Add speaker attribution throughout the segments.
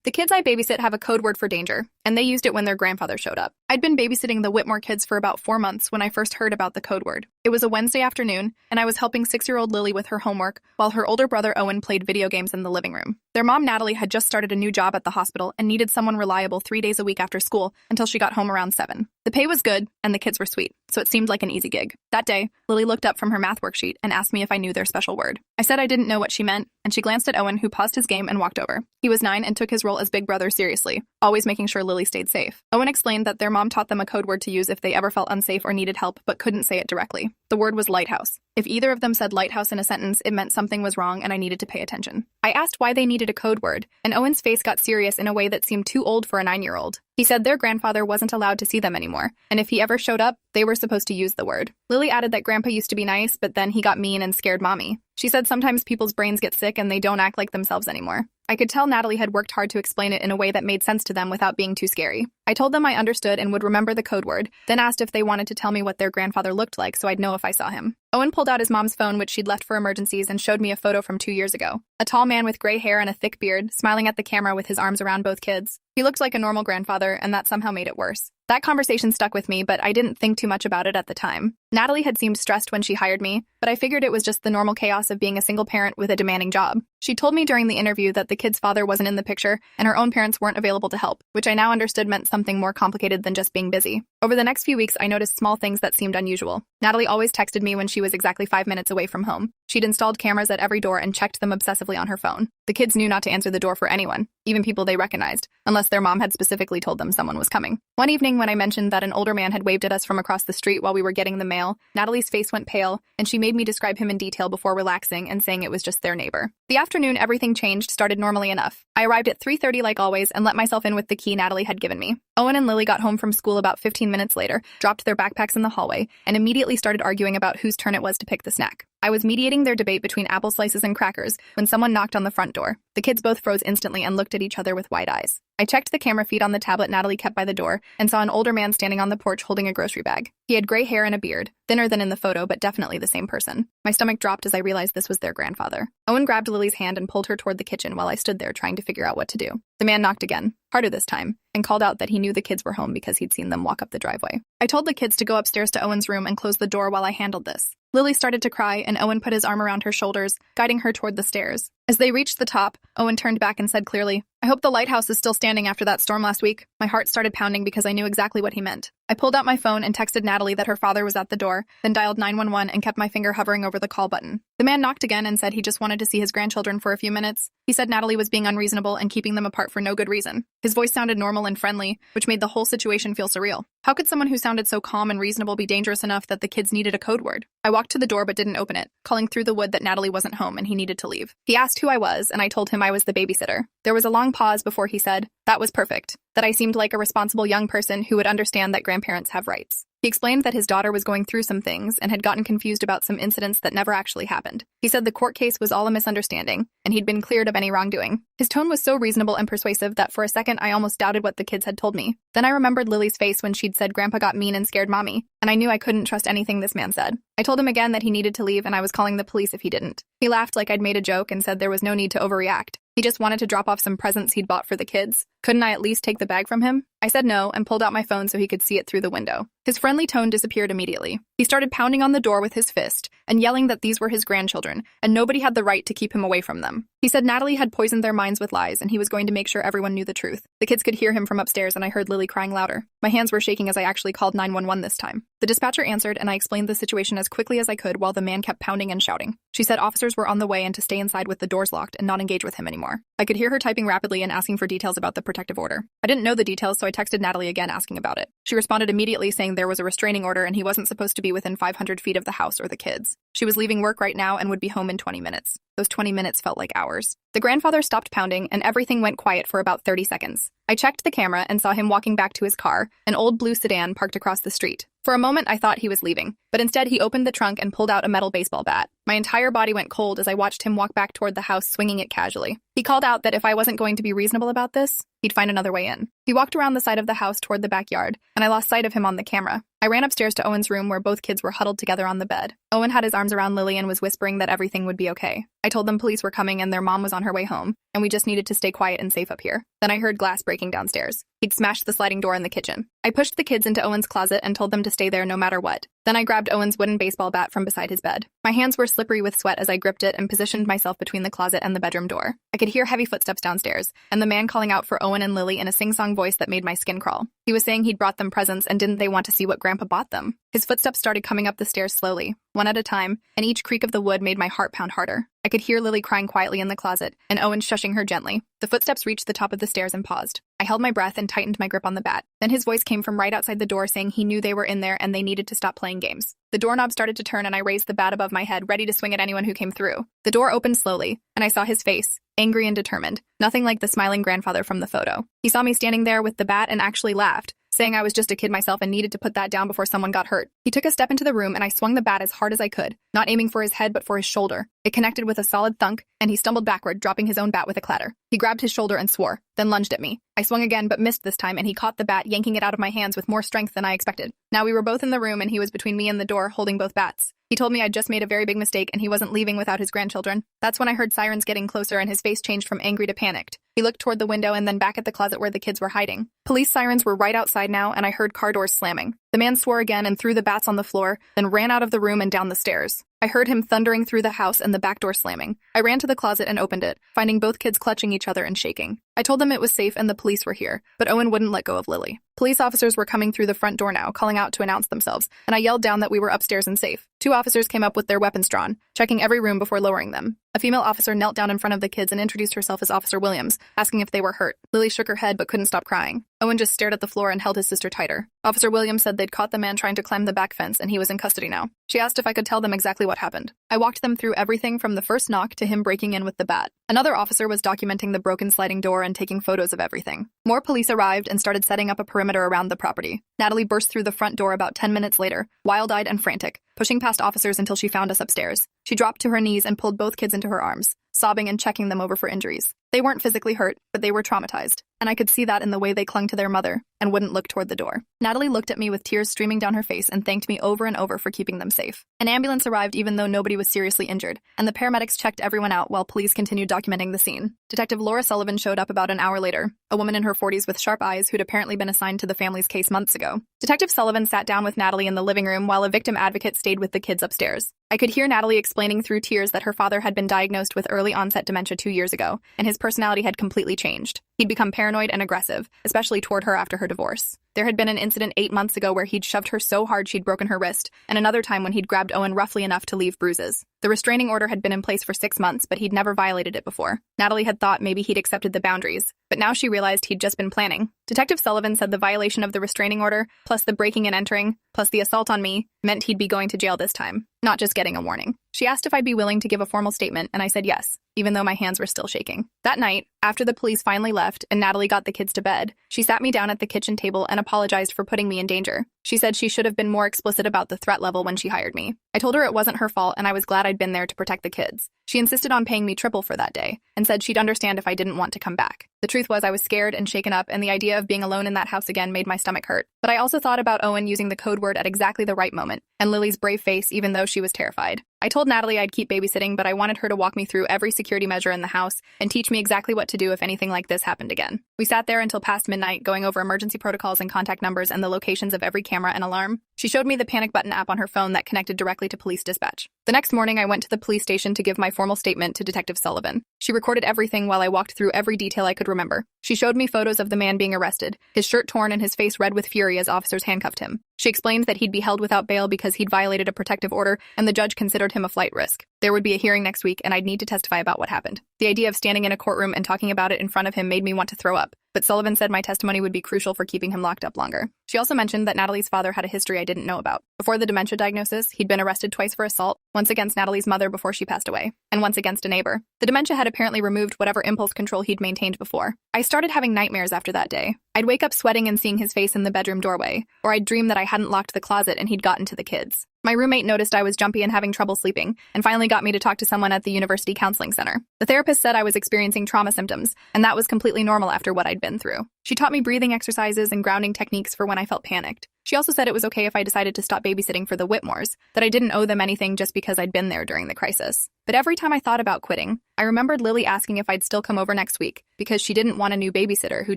Speaker 1: The kids I babysit have a code word for danger, and they used it when their grandfather showed up. I'd been babysitting the Whitmore kids for about 4 months when I first heard about the code word. It was a Wednesday afternoon, and I was helping 6-year-old Lily with her homework while her older brother Owen played video games in the living room. Their mom, Natalie, had just started a new job at the hospital and needed someone reliable 3 days a week after school until she got home around 7. The pay was good, and the kids were sweet, so it seemed like an easy gig. That day, Lily looked up from her math worksheet and asked me if I knew their special word. I said I didn't know what she meant, and she glanced at Owen, who paused his game and walked over. He was 9 and took his role as big brother seriously, always making sure Lily stayed safe. Owen explained that their mom taught them a code word to use if they ever felt unsafe or needed help but couldn't say it directly. The word was lighthouse. If either of them said lighthouse in a sentence, it meant something was wrong and I needed to pay attention. I asked why they needed a code word, and Owen's face got serious in a way that seemed too old for a 9-year-old. He said their grandfather wasn't allowed to see them anymore, and if he ever showed up, they were supposed to use the word. Lily added that Grandpa used to be nice, but then he got mean and scared Mommy. She said sometimes people's brains get sick and they don't act like themselves anymore. I could tell Natalie had worked hard to explain it in a way that made sense to them without being too scary. I told them I understood and would remember the code word, then asked if they wanted to tell me what their grandfather looked like so I'd know if I saw him. Owen pulled out his mom's phone, which she'd left for emergencies, and showed me a photo from 2 years ago. A tall man with gray hair and a thick beard, smiling at the camera with his arms around both kids. He looked like a normal grandfather, and that somehow made it worse. That conversation stuck with me, but I didn't think too much about it at the time. Natalie had seemed stressed when she hired me, but I figured it was just the normal chaos of being a single parent with a demanding job. She told me during the interview that the kid's father wasn't in the picture and her own parents weren't available to help, which I now understood meant something more complicated than just being busy. Over the next few weeks, I noticed small things that seemed unusual. Natalie always texted me when she was exactly 5 minutes away from home. She'd installed cameras at every door and checked them obsessively on her phone. The kids knew not to answer the door for anyone, even people they recognized, unless their mom had specifically told them someone was coming. One evening when I mentioned that an older man had waved at us from across the street while we were getting the mail, Natalie's face went pale, and she made me describe him in detail before relaxing and saying it was just their neighbor. The afternoon everything changed started normally enough. I arrived at 3:30 like always and let myself in with the key Natalie had given me. Owen and Lily got home from school about 15 minutes later, dropped their backpacks in the hallway, and immediately started arguing about whose turn it was to pick the snack. I was mediating their debate between apple slices and crackers when someone knocked on the front door. The kids both froze instantly and looked at each other with wide eyes. I checked the camera feed on the tablet Natalie kept by the door and saw an older man standing on the porch holding a grocery bag. He had gray hair and a beard, thinner than in the photo, but definitely the same person. My stomach dropped as I realized this was their grandfather. Owen grabbed Lily's hand and pulled her toward the kitchen while I stood there trying to figure out what to do. The man knocked again, harder this time, and called out that he knew the kids were home because he'd seen them walk up the driveway. I told the kids to go upstairs to Owen's room and close the door while I handled this. Lily started to cry, and Owen put his arm around her shoulders, guiding her toward the stairs. As they reached the top, Owen turned back and said clearly, "I hope the lighthouse is still standing after that storm last week." My heart started pounding because I knew exactly what he meant. I pulled out my phone and texted Natalie that her father was at the door, then dialed 911 and kept my finger hovering over the call button. The man knocked again and said he just wanted to see his grandchildren for a few minutes. He said Natalie was being unreasonable and keeping them apart for no good reason. His voice sounded normal and friendly, which made the whole situation feel surreal. How could someone who sounded so calm and reasonable be dangerous enough that the kids needed a code word? I walked to the door but didn't open it, calling through the wood that Natalie wasn't home and he needed to leave. He asked who I was, and I told him I was the babysitter. There was a long pause before he said, "That was perfect," that I seemed like a responsible young person who would understand that grandparents have rights. He explained that his daughter was going through some things and had gotten confused about some incidents that never actually happened. He said the court case was all a misunderstanding, and he'd been cleared of any wrongdoing. His tone was so reasonable and persuasive that for a second I almost doubted what the kids had told me. Then I remembered Lily's face when she'd said Grandpa got mean and scared Mommy, and I knew I couldn't trust anything this man said. I told him again that he needed to leave and I was calling the police if he didn't. He laughed like I'd made a joke and said there was no need to overreact. He just wanted to drop off some presents he'd bought for the kids. Couldn't I at least take the bag from him? I said no and pulled out my phone so he could see it through the window. His friendly tone disappeared immediately. He started pounding on the door with his fist and yelling that these were his grandchildren and nobody had the right to keep him away from them. He said Natalie had poisoned their minds with lies and he was going to make sure everyone knew the truth. The kids could hear him from upstairs and I heard Lily crying louder. My hands were shaking as I actually called 911 this time. The dispatcher answered and I explained the situation as quickly as I could while the man kept pounding and shouting. She said officers were on the way and to stay inside with the doors locked and not engage with him anymore. I could hear her typing rapidly and asking for details about the protective order. I didn't know the details, so I texted Natalie again asking about it. She responded immediately saying there was a restraining order and he wasn't supposed to be within 500 feet of the house or the kids. She was leaving work right now and would be home in 20 minutes. Those 20 minutes felt like hours. The grandfather stopped pounding and everything went quiet for about 30 seconds. I checked the camera and saw him walking back to his car, an old blue sedan parked across the street. For a moment, I thought he was leaving, but instead he opened the trunk and pulled out a metal baseball bat. My entire body went cold as I watched him walk back toward the house swinging it casually. He called out that if I wasn't going to be reasonable about this, he'd find another way in. He walked around the side of the house toward the backyard, and I lost sight of him on the camera. I ran upstairs to Owen's room where both kids were huddled together on the bed. Owen had his arms around Lily and was whispering that everything would be okay. I told them police were coming and their mom was on her way home, and we just needed to stay quiet and safe up here. Then I heard glass breaking downstairs. He'd smashed the sliding door in the kitchen. I pushed the kids into Owen's closet and told them to stay there no matter what. Then I grabbed Owen's wooden baseball bat from beside his bed. My hands were slippery with sweat as I gripped it and positioned myself between the closet and the bedroom door. I could hear heavy footsteps downstairs, and the man calling out for Owen and Lily in a sing-song voice that made my skin crawl. He was saying he'd brought them presents and didn't they want to see what Grandpa bought them. His footsteps started coming up the stairs slowly, one at a time, and each creak of the wood made my heart pound harder. I could hear Lily crying quietly in the closet, and Owen shushing her gently. The footsteps reached the top of the stairs and paused. I held my breath and tightened my grip on the bat. Then his voice came from right outside the door saying he knew they were in there and they needed to stop playing games. The doorknob started to turn and I raised the bat above my head, ready to swing at anyone who came through. The door opened slowly, and I saw his face, angry and determined, nothing like the smiling grandfather from the photo. He saw me standing there with the bat and actually laughed, saying I was just a kid myself and needed to put that down before someone got hurt. He took a step into the room and I swung the bat as hard as I could, not aiming for his head but for his shoulder. It connected with a solid thunk, and he stumbled backward, dropping his own bat with a clatter. He grabbed his shoulder and swore, then lunged at me. I swung again but missed this time, and he caught the bat, yanking it out of my hands with more strength than I expected. Now we were both in the room and he was between me and the door, holding both bats. He told me I'd just made a very big mistake and he wasn't leaving without his grandchildren. That's when I heard sirens getting closer and his face changed from angry to panicked. He looked toward the window and then back at the closet where the kids were hiding. Police sirens were right outside now, and I heard car doors slamming. The man swore again and threw the bats on the floor, then ran out of the room and down the stairs. I heard him thundering through the house and the back door slamming. I ran to the closet and opened it, finding both kids clutching each other and shaking. I told them it was safe and the police were here, but Owen wouldn't let go of Lily. Police officers were coming through the front door now, calling out to announce themselves, and I yelled down that we were upstairs and safe. 2 officers came up with their weapons drawn, checking every room before lowering them. A female officer knelt down in front of the kids and introduced herself as Officer Williams, asking if they were hurt. Lily shook her head but couldn't stop crying. Owen just stared at the floor and held his sister tighter. Officer Williams said they'd caught the man trying to climb the back fence and he was in custody now. She asked if I could tell them exactly what happened. I walked them through everything from the first knock to him breaking in with the bat. Another officer was documenting the broken sliding door and taking photos of everything. More police arrived and started setting up a perimeter around the property. Natalie burst through the front door about 10 minutes later, wild-eyed and frantic, pushing past officers until she found us upstairs. She dropped to her knees and pulled both kids into her arms, sobbing and checking them over for injuries. They weren't physically hurt, but they were traumatized, and I could see that in the way they clung to their mother and wouldn't look toward the door. Natalie looked at me with tears streaming down her face and thanked me over and over for keeping them safe. An ambulance arrived even though nobody was seriously injured, and the paramedics checked everyone out while police continued documenting the scene. Detective Laura Sullivan showed up about an hour later, a woman in her 40s with sharp eyes who'd apparently been assigned to the family's case months ago. Detective Sullivan sat down with Natalie in the living room while a victim advocate stayed with the kids upstairs. I could hear Natalie explaining through tears that her father had been diagnosed with early-onset dementia 2 years ago, and his personality had completely changed. He'd become paranoid and aggressive, especially toward her after her divorce. There had been an incident 8 months ago where he'd shoved her so hard she'd broken her wrist, and another time when he'd grabbed Owen roughly enough to leave bruises. The restraining order had been in place for 6 months, but he'd never violated it before. Natalie had thought maybe he'd accepted the boundaries, but now she realized he'd just been planning. Detective Sullivan said the violation of the restraining order, plus the breaking and entering, plus the assault on me, meant he'd be going to jail this time, not just getting a warning. She asked if I'd be willing to give a formal statement, and I said yes, even though my hands were still shaking. That night, after the police finally left and Natalie got the kids to bed, she sat me down at the kitchen table and apologized for putting me in danger. She said she should have been more explicit about the threat level when she hired me. I told her it wasn't her fault and I was glad I'd been there to protect the kids. She insisted on paying me triple for that day and said she'd understand if I didn't want to come back. The truth was I was scared and shaken up, and the idea of being alone in that house again made my stomach hurt. But I also thought about Owen using the code word at exactly the right moment, and Lily's brave face even though she was terrified. I told Natalie I'd keep babysitting, but I wanted her to walk me through every security measure in the house and teach me exactly what to do if anything like this happened again. We sat there until past midnight, going over emergency protocols and contact numbers and the locations of every camera and alarm. She showed me the panic button app on her phone that connected directly to police dispatch. The next morning, I went to the police station to give my formal statement to Detective Sullivan. She recorded everything while I walked through every detail I could remember. She showed me photos of the man being arrested, his shirt torn and his face red with fury as officers handcuffed him. She explained that he'd be held without bail because he'd violated a protective order and the judge considered him a flight risk. There would be a hearing next week and I'd need to testify about what happened. The idea of standing in a courtroom and talking about it in front of him made me want to throw up, but Sullivan said my testimony would be crucial for keeping him locked up longer. She also mentioned that Natalie's father had a history I didn't know about. Before the dementia diagnosis, he'd been arrested twice for assault, once against Natalie's mother before she passed away, and once against a neighbor. The dementia had apparently removed whatever impulse control he'd maintained before. I started having nightmares after that day. I'd wake up sweating and seeing his face in the bedroom doorway, or I'd dream that I hadn't locked the closet and he'd gotten to the kids. My roommate noticed I was jumpy and having trouble sleeping, and finally got me to talk to someone at the University Counseling Center. The therapist said I was experiencing trauma symptoms, and that was completely normal after what I'd been through. She taught me breathing exercises and grounding techniques for when I felt panicked. She also said it was okay if I decided to stop babysitting for the Whitmores, that I didn't owe them anything just because I'd been there during the crisis. But every time I thought about quitting, I remembered Lily asking if I'd still come over next week because she didn't want a new babysitter who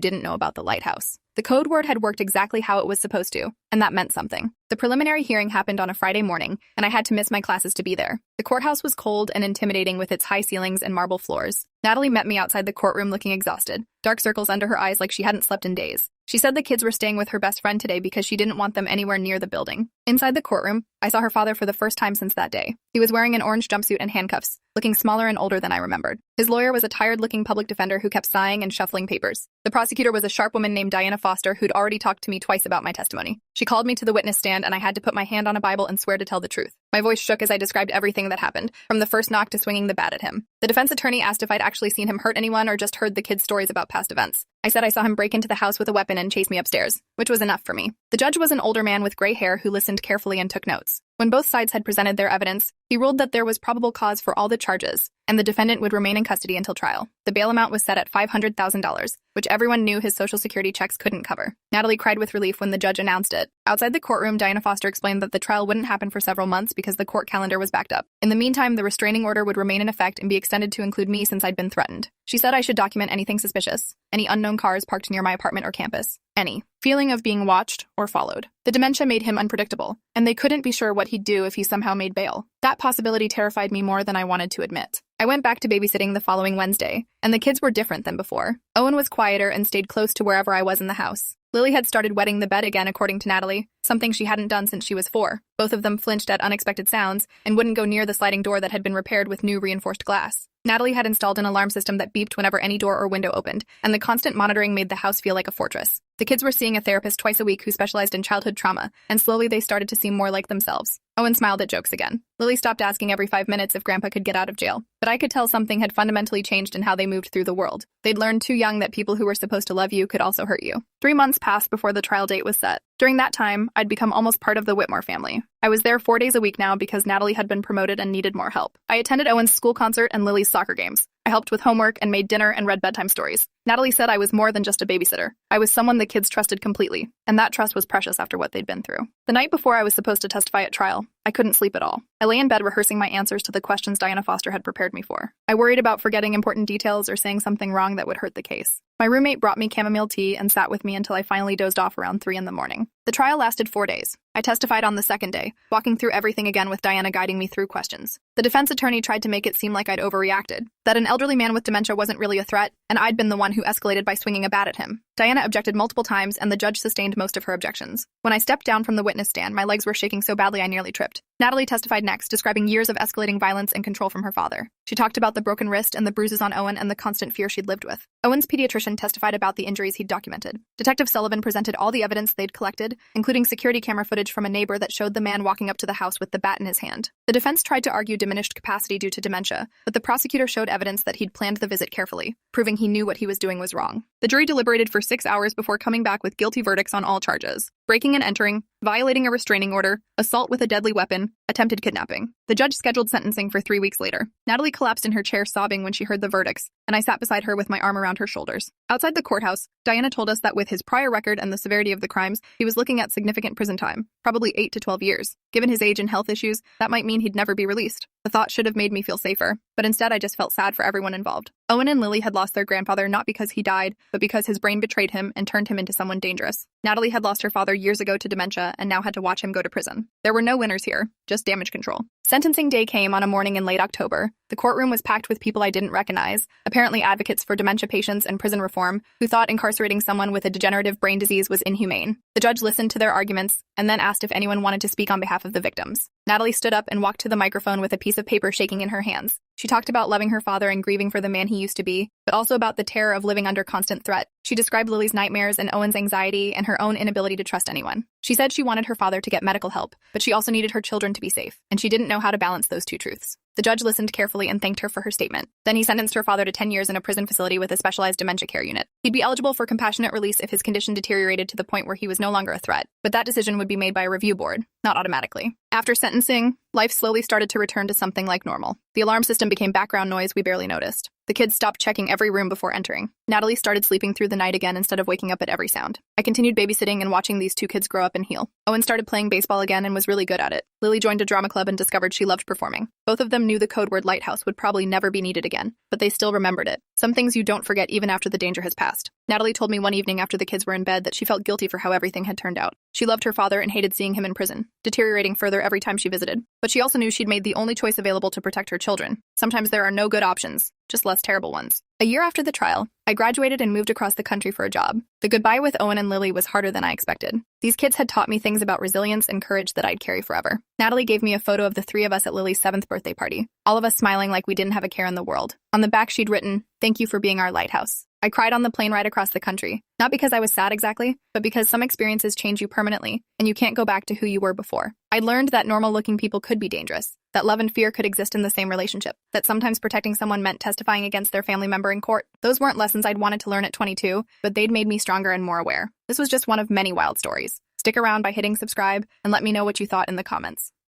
Speaker 1: didn't know about the lighthouse. The code word had worked exactly how it was supposed to, and that meant something. The preliminary hearing happened on a Friday morning, and I had to miss my classes to be there. The courthouse was cold and intimidating with its high ceilings and marble floors. Natalie met me outside the courtroom looking exhausted, dark circles under her eyes like she hadn't slept in days. She said the kids were staying with her best friend today because she didn't want them anywhere near the building. Inside the courtroom, I saw her father for the first time since that day. He was wearing an orange jumpsuit and handcuffs, looking smaller and older than I remembered. His lawyer was a tired-looking public defender who kept sighing and shuffling papers. The prosecutor was a sharp woman named Diana Foster who'd already talked to me twice about my testimony. She called me to the witness stand and I had to put my hand on a Bible and swear to tell the truth. My voice shook as I described everything that happened, from the first knock to swinging the bat at him. The defense attorney asked if I'd actually seen him hurt anyone or just heard the kids' stories about past events. I said I saw him break into the house with a weapon and chase me upstairs, which was enough for me. The judge was an older man with gray hair who listened carefully and took notes. When both sides had presented their evidence, he ruled that there was probable cause for all the charges, and the defendant would remain in custody until trial. The bail amount was set at $500,000, which everyone knew his Social Security checks couldn't cover. Natalie cried with relief when the judge announced it. Outside the courtroom, Diana Foster explained that the trial wouldn't happen for several months because the court calendar was backed up. In the meantime, the restraining order would remain in effect and be extended to include me since I'd been threatened. She said I should document anything suspicious, any unknown cars parked near my apartment or campus, any feeling of being watched or followed. The dementia made him unpredictable, and they couldn't be sure what he'd do if he somehow made bail. That possibility terrified me more than I wanted to admit. I went back to babysitting the following Wednesday, and the kids were different than before. Owen was quieter and stayed close to wherever I was in the house. Lily had started wetting the bed again, according to Natalie, something she hadn't done since she was 4. Both of them flinched at unexpected sounds and wouldn't go near the sliding door that had been repaired with new reinforced glass. Natalie had installed an alarm system that beeped whenever any door or window opened, and the constant monitoring made the house feel like a fortress. The kids were seeing a therapist twice a week who specialized in childhood trauma, and slowly they started to seem more like themselves. Owen smiled at jokes again. Lily stopped asking every 5 minutes if Grandpa could get out of jail, but I could tell something had fundamentally changed in how they moved through the world. They'd learned too young that people who were supposed to love you could also hurt you. 3 months passed before the trial date was set. During that time, I'd become almost part of the Whitmore family. I was there 4 days a week now because Natalie had been promoted and needed more help. I attended Owen's school concert and Lily's soccer games. I helped with homework and made dinner and read bedtime stories. Natalie said I was more than just a babysitter. I was someone the kids trusted completely, and that trust was precious after what they'd been through. The night before I was supposed to testify at trial, I couldn't sleep at all. I lay in bed rehearsing my answers to the questions Diana Foster had prepared me for. I worried about forgetting important details or saying something wrong that would hurt the case. My roommate brought me chamomile tea and sat with me until I finally dozed off around 3 in the morning. The trial lasted 4 days. I testified on the second day, walking through everything again with Diana guiding me through questions. The defense attorney tried to make it seem like I'd overreacted, that an elderly man with dementia wasn't really a threat, and I'd been the one who escalated by swinging a bat at him. Diana objected multiple times, and the judge sustained most of her objections. When I stepped down from the witness stand, my legs were shaking so badly I nearly tripped. Natalie testified next, describing years of escalating violence and control from her father. She talked about the broken wrist and the bruises on Owen and the constant fear she'd lived with. Owen's pediatrician testified about the injuries he'd documented. Detective Sullivan presented all the evidence they'd collected, including security camera footage from a neighbor that showed the man walking up to the house with the bat in his hand. The defense tried to argue diminished capacity due to dementia, but the prosecutor showed evidence that he'd planned the visit carefully, proving he knew what he was doing was wrong. The jury deliberated for 6 hours before coming back with guilty verdicts on all charges: breaking and entering, violating a restraining order, assault with a deadly weapon, attempted kidnapping. The judge scheduled sentencing for 3 weeks later. Natalie collapsed in her chair sobbing when she heard the verdicts, and I sat beside her with my arm around her shoulders. Outside the courthouse, Diana told us that with his prior record and the severity of the crimes, he was looking at significant prison time, probably 8 to 12 years. Given his age and health issues, that might mean he'd never be released. The thought should have made me feel safer, but instead I just felt sad for everyone involved. Owen and Lily had lost their grandfather not because he died, but because his brain betrayed him and turned him into someone dangerous. Natalie had lost her father years ago to dementia and now had to watch him go to prison. There were no winners here, just damage control. Sentencing day came on a morning in late October. The courtroom was packed with people I didn't recognize, apparently advocates for dementia patients and prison reform, who thought incarcerating someone with a degenerative brain disease was inhumane. The judge listened to their arguments and then asked if anyone wanted to speak on behalf of the victims. Natalie stood up and walked to the microphone with a piece of paper shaking in her hands. She talked about loving her father and grieving for the man he used to be, but also about the terror of living under constant threat. She described Lily's nightmares and Owen's anxiety and her own inability to trust anyone. She said she wanted her father to get medical help, but she also needed her children to be safe, and she didn't know how to balance those two truths. The judge listened carefully and thanked her for her statement. Then he sentenced her father to 10 years in a prison facility with a specialized dementia care unit. He'd be eligible for compassionate release if his condition deteriorated to the point where he was no longer a threat, but that decision would be made by a review board, not automatically. After sentencing, life slowly started to return to something like normal. The alarm system became background noise we barely noticed. The kids stopped checking every room before entering. Natalie started sleeping through the night again instead of waking up at every sound. I continued babysitting and watching these two kids grow up and heal. Owen started playing baseball again and was really good at it. Lily joined a drama club and discovered she loved performing. Both of them knew the code word lighthouse would probably never be needed again, but they still remembered it. Some things you don't forget even after the danger has passed. Natalie told me one evening after the kids were in bed that she felt guilty for how everything had turned out. She loved her father and hated seeing him in prison, deteriorating further every time she visited. But she also knew she'd made the only choice available to protect her children. Sometimes there are no good options, just less terrible ones. A year after the trial, I graduated and moved across the country for a job. The goodbye with Owen and Lily was harder than I expected. These kids had taught me things about resilience and courage that I'd carry forever. Natalie gave me a photo of the three of us at Lily's 7th birthday party, all of us smiling like we didn't have a care in the world. On the back, she'd written, "Thank you for being our lighthouse." I cried on the plane ride across the country, not because I was sad exactly, but because some experiences change you permanently, and you can't go back to who you were before. I learned that normal-looking people could be dangerous, that love and fear could exist in the same relationship, that sometimes protecting someone meant testifying against their family member in court. Those weren't lessons I'd wanted to learn at 22, but they'd made me stronger and more aware. This was just one of many wild stories. Stick around by hitting subscribe and let me know what you thought in the comments.